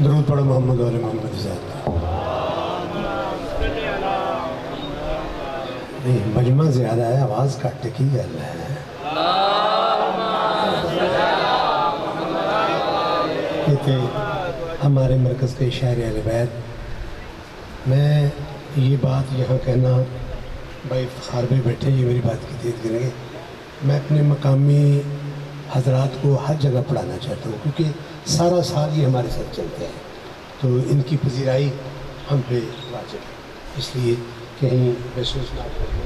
درود پڑھو محمد اور محمد زیادہ نہیں مجمع زیادہ ہے آواز کٹ کی گل ہے یہ تھے ہمارے مرکز کے شاعر اہل بیت میں یہ بات یہاں کہنا بھائی افتخار بھی بیٹھے یہ میری بات کی تیز کریں گے میں اپنے مقامی حضرات کو ہر جگہ پڑھانا چاہتا ہوں کیونکہ سارا سال یہ ہمارے ساتھ چلتے ہیں تو ان کی پذیرائی ہم پہ واجب ہے اس لیے کہیں محسوس نہ کریں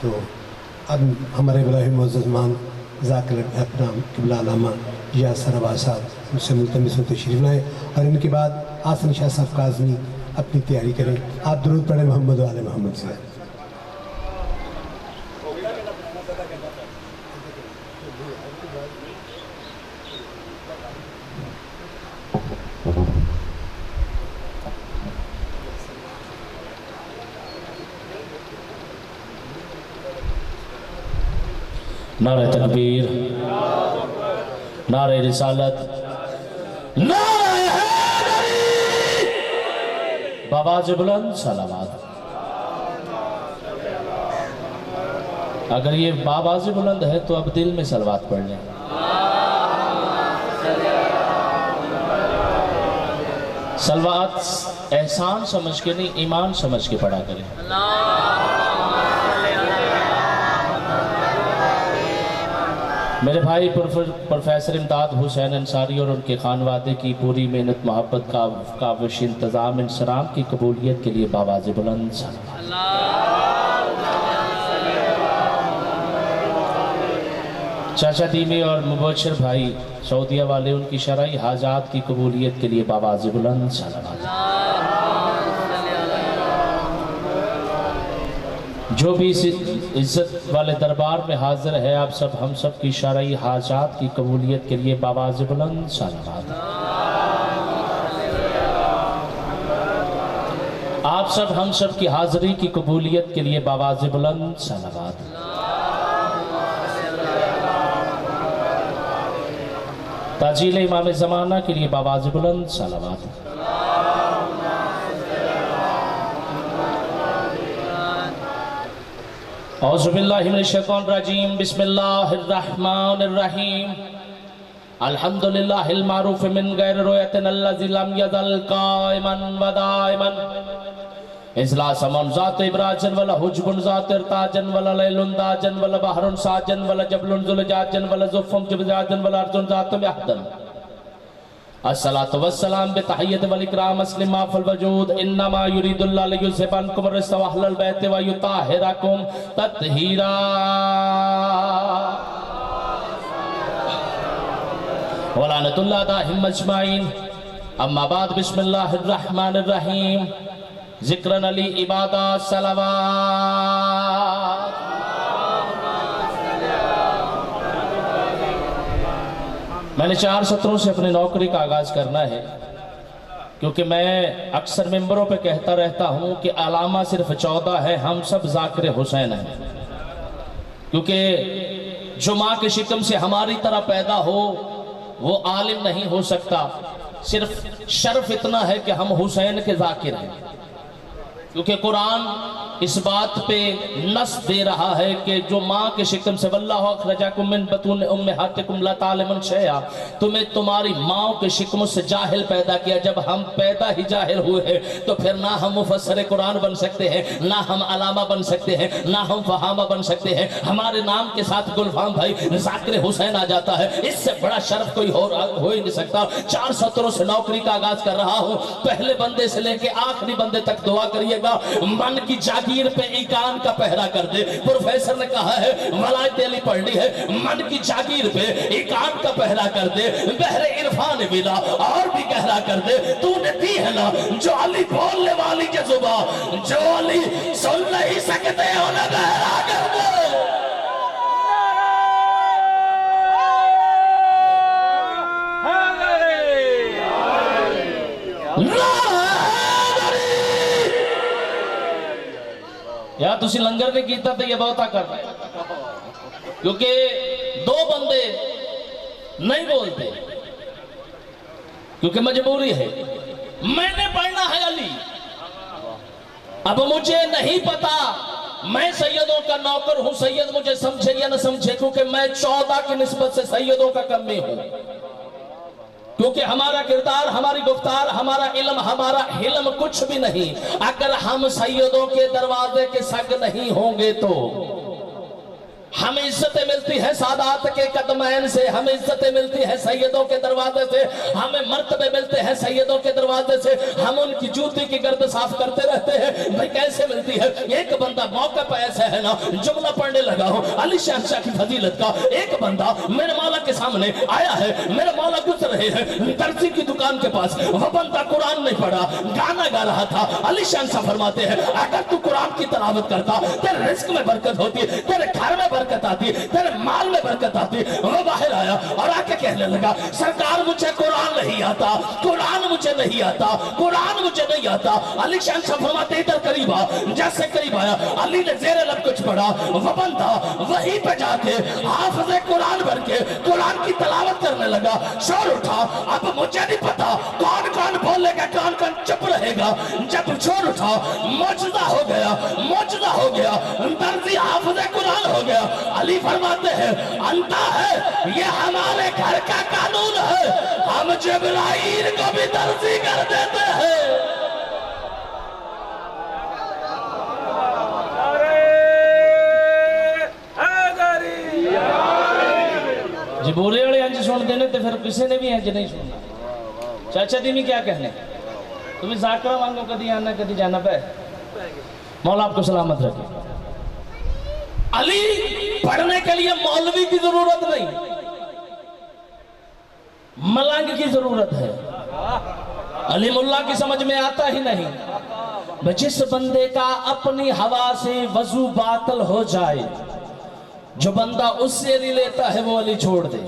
تو اب ہمارے بلاہ معزز مان ذاکر اپنا قبلہ علامہ یاسر عباس صاحب ان سے ملتمس تشریف لائے اور ان کے بعد آسن شاہ صاحب کاظمی اپنی تیاری کریں آپ درود پڑھیں محمد و آل محمد سے نعرہ تکبیر، نعرہ رسالت، نعرہ حیدری، بآواز بلند صلوات۔ اگر یہ بآواز بلند ہے تو اب دل میں صلوات پڑھ لیں۔ صلوات احسان سمجھ کے نہیں ایمان سمجھ کے پڑھا کریں۔ میرے بھائی پروفیسر امداد حسین انصاری اور ان کے خانوادے کی پوری محنت محبت کا کاوش انتظام انصرام کی قبولیت کے لیے بآواز بلند صلوات۔ چاچا دیمی اور مبشر بھائی سعودیہ والے ان کی شرعی حاجات کی قبولیت کے لیے بآواز بلند صلوات۔ جو بھی اس عزت والے دربار میں حاضر ہے آپ سب ہم سب کی شرعی حاجات کی قبولیت کے لیے بآواز بلند صلوات۔ آپ سب ہم سب کی حاضری کی قبولیت کے لیے بآواز بلند صلوات۔ تاجیل امام زمانہ کے لیے بآواز بلند صلوات۔ اعوذ باللہ من الشیطان الرجیم بسم اللہ الرحمن الرحیم الحمدللہ المعروف من غیر رویت الذی لم یزل قائما و دائما اجلاس من ذات ابراجن ولا حجب ذات ارتاجن ولا لیل داجن ولا بحر ساجن ولا جبل زلجاجن ولا زفم جبجاجن ولا ارض ذات محدن الصلاة والسلام بتحیت والاکرام اسلم ما فی الوجود انما یرید اللہ لیذھب عنکم الرجس واہل البیت ویطہرکم تطہیرا۔ ولعنۃ اللہ علیہم اجمعین۔ اما بعد بسم اللہ الرحمن الرحیم ذکرن علی عبادہ صلوات۔ میں نے 4 سطروں سے اپنی نوکری کا آغاز کرنا ہے کیونکہ میں اکثر ممبروں پہ کہتا رہتا ہوں کہ علامہ صرف 14 ہے ہم سب ذاکر حسین ہیں کیونکہ جو ماں کے شکم سے ہماری طرح پیدا ہو وہ عالم نہیں ہو سکتا صرف شرف اتنا ہے کہ ہم حسین کے ذاکر ہیں کیونکہ قرآن اس بات پہ نص دے رہا ہے کہ جو ماں کے شکم سے واللہ اخرجکم من بطون امہاتکم لا تعلمون شیئا تمہیں تمہاری ماں کے شکم سے جاہل پیدا کیا جب ہم پیدا ہی جاہل ہوئے ہیں تو پھر نہ ہم مفسر قرآن بن سکتے ہیں نہ ہم علامہ بن سکتے ہیں نہ ہم فہامہ بن سکتے ہیں ہمارے نام کے ساتھ گلفام بھائی ذاکر حسین آ جاتا ہے اس سے بڑا شرف کوئی ہو ہی نہیں سکتا 4 سطروں سے نوکری کا آغاز کر رہا ہوں پہلے بندے سے لے کے آخری بندے تک دعا کریے گا من کی جاگیر پہ ایقان کا پہرا کر دے پروفیسر نے کہا ہے ولایت علی پڑھنی ہے من کی جاگیر پہ ایقان کا پہرا کر دے بحر عرفان ملا اور بھی گہرا کر دے تو نے دی ہے نا جو علی بولنے والی کے زبان جو علی سن نہیں سکتے انہیں گہرا کر دے یا تسی لنگر نے کیتا تھا یہ بہتا کر رہے کیونکہ 2 بندے نہیں بولتے کیونکہ مجبوری ہے میں نے پڑھنا ہے علی. اب مجھے نہیں پتا میں سیدوں کا نوکر ہوں، سید مجھے سمجھے یا نہ سمجھے، کیونکہ میں 14 کی نسبت سے سیدوں کا کم میں ہوں. کیونکہ ہمارا کردار، ہماری گفتار، ہمارا علم، ہمارا حلم کچھ بھی نہیں اگر ہم سیدوں کے دروازے کے سنگ نہیں ہوں گے تو. ہمیں عزتیں ملتی ہیں سادات کے قدمین سے، ہمیں عزتیں ملتی ہیں سیدوں کے دروازے سے، ہمیں مرتبے ملتے ہیں سیدوں کے دروازے سے. ہم ان کی جوتی کی گرد صاف کرتے رہتے ہیں. بھائی کیسے ملتی ہے؟ ایک بندہ موقع پہ ایسا ہے نا، جملہ پڑھنے لگا ہوں علی شہنشاہ کی فضیلت کا. ایک بندہ میرے مولا کے سامنے آیا ہے، میرے مولا گزر رہے ہیں درزی کی دکان کے پاس. وہ بندہ قرآن نہیں پڑھا، گانا گا رہا تھا. علی شہنشاہ فرماتے ہیں اگر تو قرآن کی تلاوت کرتا تیرے رزق میں برکت ہوتی، تیرے گھر میں برکت آتی، تیرے مال میں برکت آتی. وہ باہر آیا اور آ کے کہنے لگا سرکار مجھے قرآن نہیں آتا، قرآن مجھے نہیں آتا، قرآن مجھے نہیں آتا. علی شہنشاہ فرماتے ادھر قریب آ. جیسے قریب آیا علی نے زیر لب کچھ پڑھا. وہ بندہ وہیں پہ جا کے حافظ قرآن بھر کے قرآن کی تلاوت کرنے لگا. شور اٹھا. اب مجھے نہیں پتا کون کون بولے گا، کون کون چپ رہے گا. جب شور اٹھا معجزہ ہو گیا، معجزہ ہو گیا. درزی حافظ قرآن ہو گیا. علی فرماتے ہیں انتا ہے یہ ہمارے گھر کا قانون ہے، ہم جبرائیل کو بھی درزی کر دیتے ہیں. جی بولے والے انج سن دینے تو پھر کسی نے بھی انج نہیں سننا. چاچا دی میں کیا کہنے، تمہیں ذاکرہ وانگو کدی آنا کدی جانا پہ. مولا آپ کو سلامت رکھے. علی پڑھنے کے لیے مولوی کی ضرورت نہیں، ملنگ کی ضرورت ہے. علی ملا کی سمجھ میں آتا ہی نہیں. جس بندے کا اپنی ہوا سے وضو باطل ہو جائے، جو بندہ اس سے نہیں لیتا ہے وہ علی چھوڑ دے.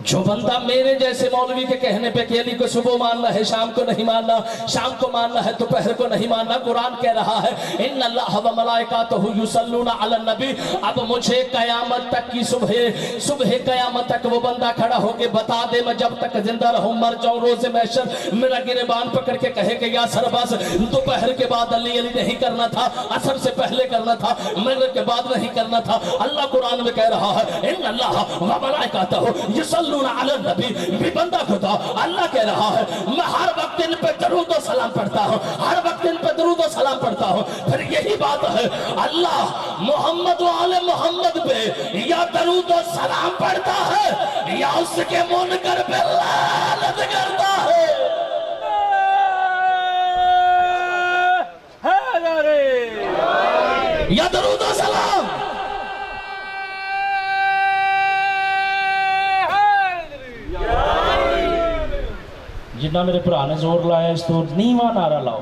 جو بندہ میرے جیسے مولوی کے کہنے پہ کہ علی کو صبح ماننا ہے، شام کو نہیں ماننا، شام کو ماننا ہے دوپہر کو نہیں ماننا. قرآن کہہ رہا ہے ان اللہ و ملائکاتہ یصلون علی النبی. اب مجھے قیامت تک کی صبح قیامت تک وہ بندہ کھڑا ہو کے بتا دے میں جب تک زندہ رہوں مر جاؤں روز محشر میرا گریبان پکڑ کے کہے کہ یا سرباز دوپہر کے بعد علی نہیں کرنا تھا، عصر سے پہلے کرنا تھا، مغرب کے بعد نہیں کرنا تھا. اللہ قرآن میں کہہ رہا ہے ان اللہ و ملائکاتہ یصلون علی النبی. بھی بندہ خدا اللہ کہہ رہا ہے میں ہر وقت ان پہ درود و سلام پڑھتا ہوں، ہر وقت ان پہ درود و سلام پڑھتا ہوں. پھر یہی بات ہے اللہ محمد و آل محمد پہ یا درود و سلام پڑھتا ہے یا اس کے منکر پہ لعنت کرتا ہے. یا درود و سلام. جنہ میرے پرا نے زور لایا اس تو نیواں نعرہ لاؤ.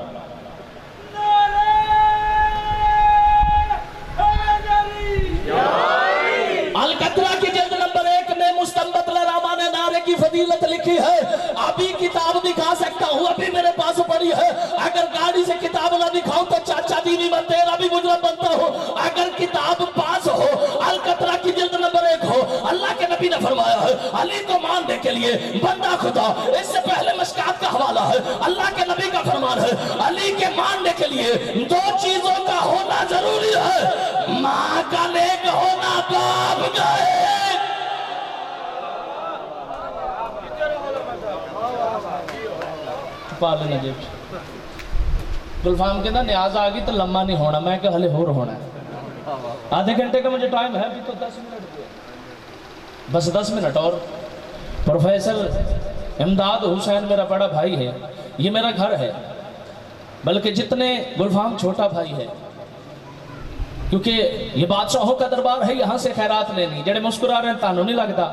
القطرہ کی جلد نمبر 1 میں مستنبط لراما نے نعرے کی فضیلت لکھی ہے. ابھی کتاب دکھا سکتا ہوں، ابھی میرے پاس پڑی ہے. اگر گاڑی سے کتاب نہ دکھاؤں تو چاچا دیوی میں تیرا بھی مجرم بنتا ہوں. اگر کتاب پاس ہو، القطرہ کی جلد نمبر 1 ہو، اللہ کے نبی نے فرمایا ہے علی کو ماننے کے لیے بندہ خدا. اس سے پہلے مشکات کا حوالہ ہے، اللہ کے نبی کا فرمان ہے علی کے ماننے کے لیے 2 چیزوں کا ہونا ضروری ہے. ماں کا نیک ہونا، باپ کا ایک. پالنا جی گلفام کے نا نیاز آگی تو لمحہ نہیں ہونا، میں کہ ہلے ہور ہونا ہے. آدھے گھنٹے کا مجھے ٹائم ہے، ابھی تو 10 منٹ، بس 10 منٹ. اور پروفیسر امداد حسین میرا بڑا بھائی ہے، یہ میرا گھر ہے، بلکہ جتنے گلفام چھوٹا بھائی ہے، کیونکہ یہ بادشاہوں کا دربار ہے، یہاں سے خیرات لینی. جڑے مسکرا رہے ہیں تانوں نہیں لگتا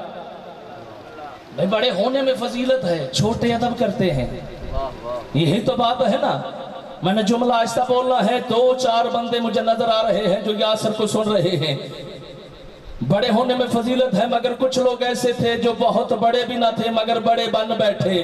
بھائی بڑے ہونے میں فضیلت ہے، چھوٹے ادب کرتے ہیں. یہی تو بات ہے نا. میں نے جملہ آہستہ بولنا ہے. 2-4 بندے مجھے نظر آ رہے ہیں جو یاسر کو سن رہے ہیں. بڑے ہونے میں فضیلت ہے، مگر کچھ لوگ ایسے تھے جو بہت بڑے بھی نہ تھے مگر بڑے بن بیٹھے.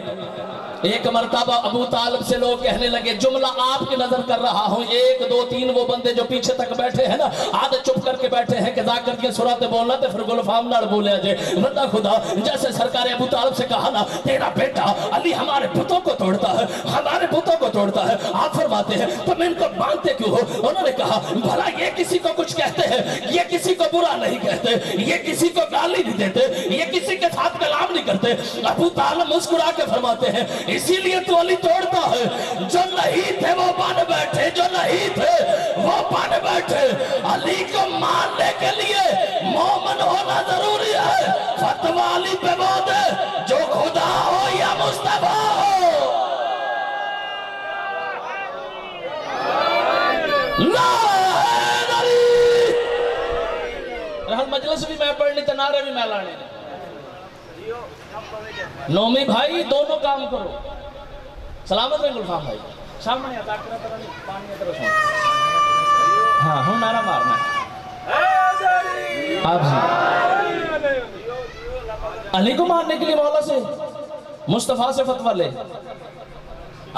ایک مرتبہ ابو طالب سے لوگ کہنے لگے جملہ آپ کی نظر کر رہا ہوں، 1 2 3 وہ بندے جو پیچھے تک بیٹھے ہیں نا آدھے چپ کر کے بیٹھے ہیں کہ ذاکر کی سورت بولنا تے پھر گلفام نڑ بولے جے بندہ خدا جیسے سرکار ابو طالب سے کہا نا تیرا بیٹا علی ہمارے بتوں کو توڑتا ہے، ہمارے بتوں کو توڑتا ہے، آپ فرماتے ہیں تم ان کو مانتے کیوں ہو؟ انہوں نے کہا بھلا یہ کسی کو کچھ کہتے ہیں، یہ کسی کو برا نہیں کہتے، یہ کسی کو گالی نہیں دیتے، یہ کسی کے ساتھ کلام نہیں کرتے۔ ابو طالب مسکرا کے فرماتے ہیں اسی لیے تو علی توڑتا ہے، جو نہیں تھے وہ بن بیٹھے، جو نہیں تھے وہ بن بیٹھے۔ علی کو ماننے کے لیے مومن ہونا ضروری ہے۔ فتویٰ علی پہ وہ دے جو خدا ہو یا مصطفیٰ ہو۔ لا رحل مجلس بھی میں پڑھنی تنارے بھی میں لانے نومی بھائی دونوں کام کرو۔ سلامت رہے گلفام بھائی سامنے عطا کرا ترہ پانی اترہ سو ہاں ہوں نعرہ مارنا آپ جی علی کو مارنے کے لیے مولا سے مصطفیٰ سے فتویٰ لے،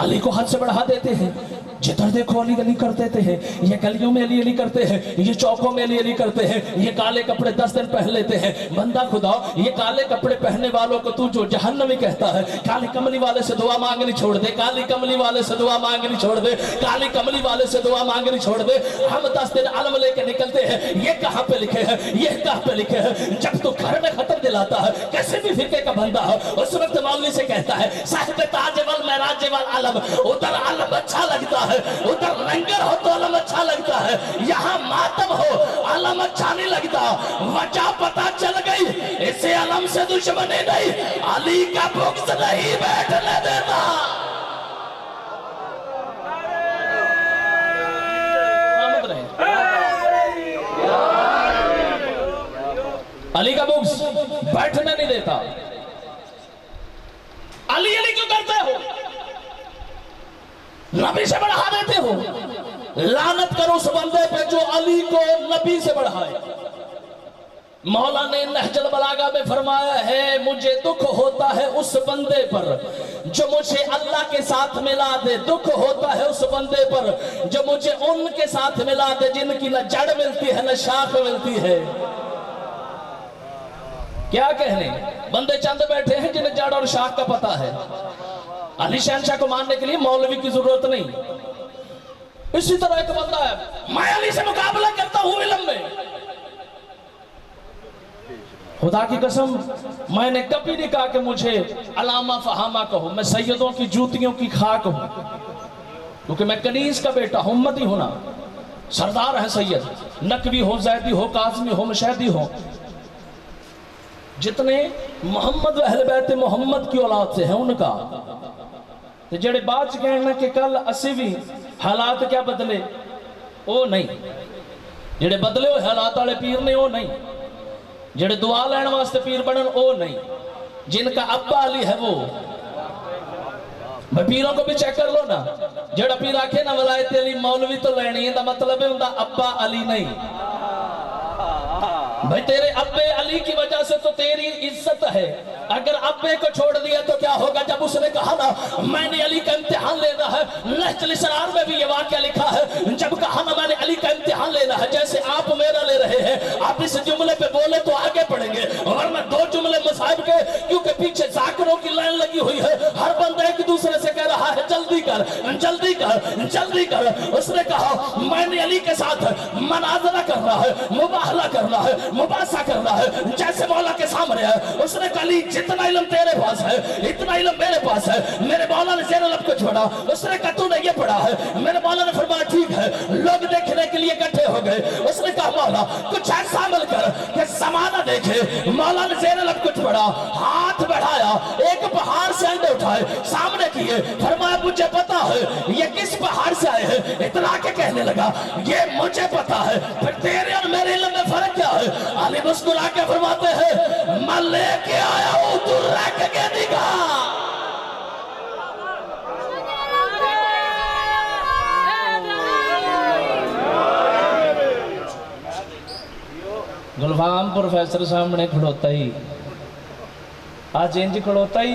علی کو حد سے بڑھا دیتے ہیں، جدھر دیکھو علی علی کر دیتے ہیں، یہ گلیوں میں علی علی کرتے ہیں، یہ چوکوں میں علی علی کرتے ہیں، یہ کالے کپڑے 10 دن پہن لیتے ہیں۔ بندہ خدا یہ کالے کپڑے پہننے والوں کو تو جو جہنمی کہتا ہے، کالی کملی والے سے دعا مانگنی چھوڑ دے، کالی کملی والے سے دعا مانگنی چھوڑ دے، کالی کملی والے سے دعا مانگنی چھوڑ دے۔ ہم 10 دن علم لے کے نکلتے ہیں، یہ کہاں پہ لکھے ہیں، یہ کہاں پہ لکھے ہیں۔ جب تو گھر میں خطر دلاتا ہے کیسے بھی فرقے کا بندہ ہے، اس وقت مولوی سے کہتا ہے صاحب تاج والمعراج والعلم، ادھر علم اچھا لگتا ہے، ادھر لنگر ہو تو علم اچھا لگتا ہے، یہاں ماتم ہو علم اچھا نہیں لگتا۔ وجہ پتا چل گئی اسے علم سے دشمنی نہیں، علی کا بغض نہیں بیٹھنے دیتا۔ علی کا بغض بیٹھنے نہیں دیتا۔ علی علی کیوں کرتے ہو؟ نبی سے بڑھا دیتے ہو۔ لعنت کرو اس بندے پہ جو علی کو نبی سے بڑھائے۔ مولا نے نہج البلاغہ میں فرمایا ہے مجھے دکھ ہوتا ہے اس بندے پر جو مجھے اللہ کے ساتھ ملا دے، دکھ ہوتا ہے اس بندے پر جو مجھے ان کے ساتھ ملا دے جن کی نہ جڑ ملتی ہے نہ شاخ ملتی ہے۔ کیا کہنے بندے چند بیٹھے ہیں جنہیں جڑ اور شاخ کا پتہ ہے۔ علی شہنشاہ کو ماننے کے لیے مولوی کی ضرورت نہیں۔ اسی طرح ایک بندہ ہے میں علی سے مقابلہ کرتا ہوں علم میں، خدا کی قسم میں نے کبھی نہیں کہا کہ مجھے علامہ فہامہ کہو، میں سیدوں کی جوتیوں کی خاک ہوں، کیونکہ میں کنیز کا بیٹا ہوں، امتی ہونا سردار ہیں سید، نقوی ہو زیدی ہو قاسمی ہو مشہدی ہو، جتنے محمد و اہل بیت محمد کی اولاد سے ہیں ان کا۔ جڑے بات کہنا کہ کل اسی بھی حالات کیا بدلے او نہیں، جڑے بدلے ہو حالات والے پیر نے او نہیں، جڑے دعا لین واسطے پیر بنن او نہیں، جن کا ابا علی ہے وہ میں پیروں کو بھی چیک کر لو نا، جڑا پیر آکھے نا ولایت علی مولوی تو لینی ہے دا مطلب ہے اندہ ابا علی نہیں۔ بھائی تیرے ابے علی کی وجہ سے تو تیری عزت ہے، اگر ابے کو چھوڑ دیا تو کیا ہوگا؟ جب اس نے کہا نا میں نے علی کا امتحان لینا ہے، نہج الاسرار میں بھی یہ واقعہ لکھا ہے، جب کہا نا میں نے علی کا امتحان لینا ہے، جیسے آپ میرا لے رہے ہیں آپ اس جملے پہ بولے تو آگے پڑھیں گے، ورنہ 2 جملے مصائب کے، کیونکہ پیچھے ذاکروں کی لائن لگی ہوئی ہے، ہر بندہ ایک دوسرے سے کہہ رہا ہے جلدی کر جلدی کر جلدی کر۔ اس نے کہا میں نے علی کے ساتھ مناظرہ کرنا ہے، مباہلہ کرنا ہے، مباحثہ کرنا ہے، جیسے مولا کے سامنے ہے۔ اس نے کہا علی جتنا علم تیرے پاس ہے اتنا علم میرے پاس ہے۔ میرے مولا نے زیر لب کو چھوڑا، اس نے کہا تو نے یہ پڑھا ہے؟ میرے مولا نے فرمایا ٹھیک ہے، لوگ دیکھنے کے لیے اکٹھے ہو گئے۔ اس نے کہا مولا کچھ ایسا عمل کر کہ زمانہ دیکھے۔ مولا نے زیر لب کو چھوڑا، ہاتھ بڑھایا، ایک پہاڑ سے انڈے اٹھائے سامنے کیے، فرمایا مجھے پتا ہے یہ کس پہاڑ سے آئے ہیں۔ اتنا کے کہنے لگا یہ مجھے پتا ہے، پھر تیرے اور میرے علم میں فرق کیا ہے؟ علی مسکرا کے فرماتے ہیں میں لے کے آیا ہوں تو رکھ کے دکھا۔ گلفام پروفیسر سامنے کھڑوتا ہی آج انج کھڑوتا ہی